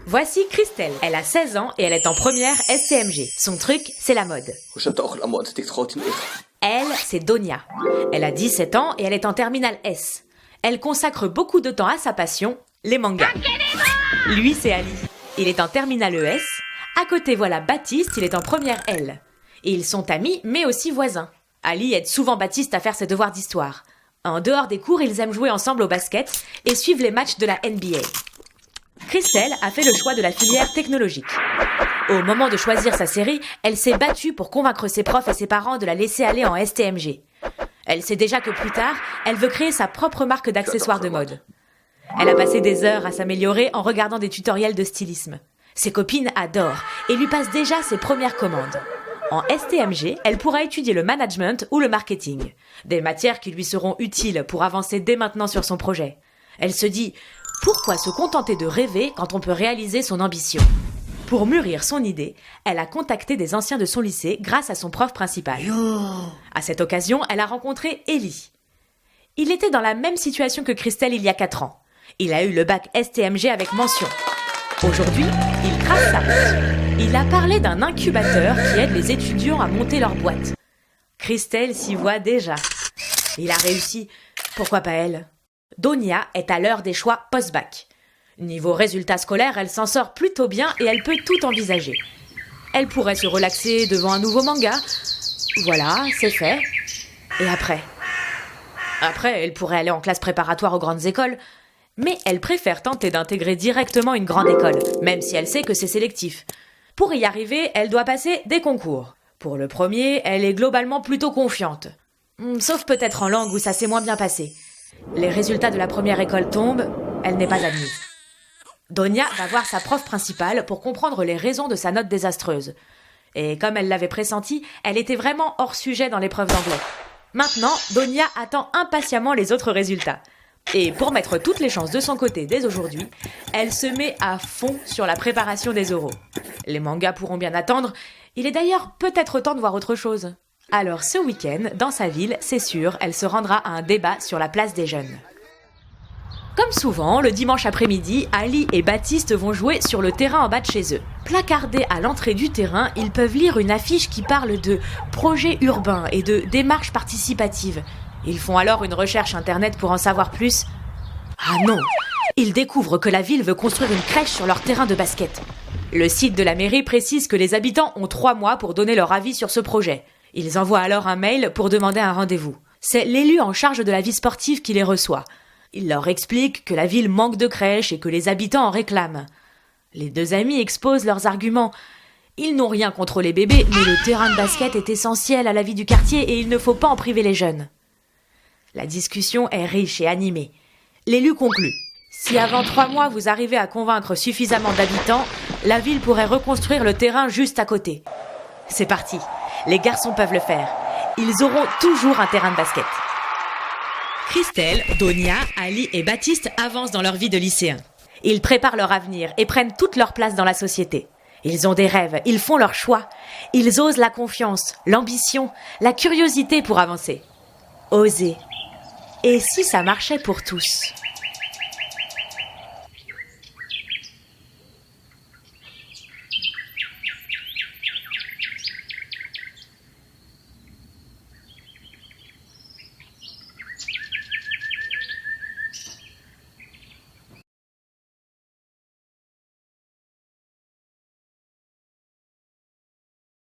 Voici Christelle. Elle a 16 ans et elle est en première STMG. Son truc, c'est la mode. Elle, c'est Donia. Elle a 17 ans et elle est en terminale S. Elle consacre beaucoup de temps à sa passion, les mangas. Lui, c'est Ali. Il est en terminale ES. À côté, voilà Baptiste, il est en première L. Et ils sont amis, mais aussi voisins. Ali aide souvent Baptiste à faire ses devoirs d'histoire. En dehors des cours, ils aiment jouer ensemble au basket et suivent les matchs de la NBA. Christelle a fait le choix de la filière technologique. Au moment de choisir sa série, elle s'est battue pour convaincre ses profs et ses parents de la laisser aller en STMG. Elle sait déjà que plus tard, elle veut créer sa propre marque d'accessoires de mode. Elle a passé des heures à s'améliorer en regardant des tutoriels de stylisme. Ses copines adorent et lui passent déjà ses premières commandes. En STMG, elle pourra étudier le management ou le marketing, des matières qui lui seront utiles pour avancer dès maintenant sur son projet. Elle se dit « Pourquoi se contenter de rêver quand on peut réaliser son ambition ?» Pour mûrir son idée, elle a contacté des anciens de son lycée grâce à son prof principal. À cette occasion, elle a rencontré Eli. Il était dans la même situation que Christelle il y a 4 ans. Il a eu le bac STMG avec mention. Aujourd'hui, il trace sa route. Il a parlé d'un incubateur qui aide les étudiants à monter leur boîte. Christelle s'y voit déjà. Il a réussi. Pourquoi pas elle ? Donia est à l'heure des choix post-bac. Niveau résultats scolaires, elle s'en sort plutôt bien et elle peut tout envisager. Elle pourrait se relaxer devant un nouveau manga. Voilà, c'est fait. Et après ? Après, elle pourrait aller en classe préparatoire aux grandes écoles. Mais elle préfère tenter d'intégrer directement une grande école, même si elle sait que c'est sélectif. Pour y arriver, elle doit passer des concours. Pour le premier, elle est globalement plutôt confiante. Sauf peut-être en langue où ça s'est moins bien passé. Les résultats de la première école tombent, elle n'est pas admise. Donia va voir sa prof principale pour comprendre les raisons de sa note désastreuse. Et comme elle l'avait pressenti, elle était vraiment hors sujet dans l'épreuve d'anglais. Maintenant, Donia attend impatiemment les autres résultats. Et pour mettre toutes les chances de son côté dès aujourd'hui, elle se met à fond sur la préparation des oraux. Les mangas pourront bien attendre, il est d'ailleurs peut-être temps de voir autre chose. Alors ce week-end, dans sa ville, c'est sûr, elle se rendra à un débat sur la place des jeunes. Comme souvent, le dimanche après-midi, Ali et Baptiste vont jouer sur le terrain en bas de chez eux. Placardés à l'entrée du terrain, ils peuvent lire une affiche qui parle de projets urbains et de démarches participatives. Ils font alors une recherche internet pour en savoir plus. Ah non! Ils découvrent que la ville veut construire une crèche sur leur terrain de basket. Le site de la mairie précise que les habitants ont 3 mois pour donner leur avis sur ce projet. Ils envoient alors un mail pour demander un rendez-vous. C'est l'élu en charge de la vie sportive qui les reçoit. Il leur explique que la ville manque de crèches et que les habitants en réclament. Les 2 amis exposent leurs arguments. Ils n'ont rien contre les bébés, mais le terrain de basket est essentiel à la vie du quartier et il ne faut pas en priver les jeunes. La discussion est riche et animée. L'élu conclut. Si avant 3 mois vous arrivez à convaincre suffisamment d'habitants, la ville pourrait reconstruire le terrain juste à côté. C'est parti. Les garçons peuvent le faire. Ils auront toujours un terrain de basket. Christelle, Donia, Ali et Baptiste avancent dans leur vie de lycéens. Ils préparent leur avenir et prennent toute leur place dans la société. Ils ont des rêves, ils font leurs choix. Ils osent la confiance, l'ambition, la curiosité pour avancer. Oser. Et si ça marchait pour tous ?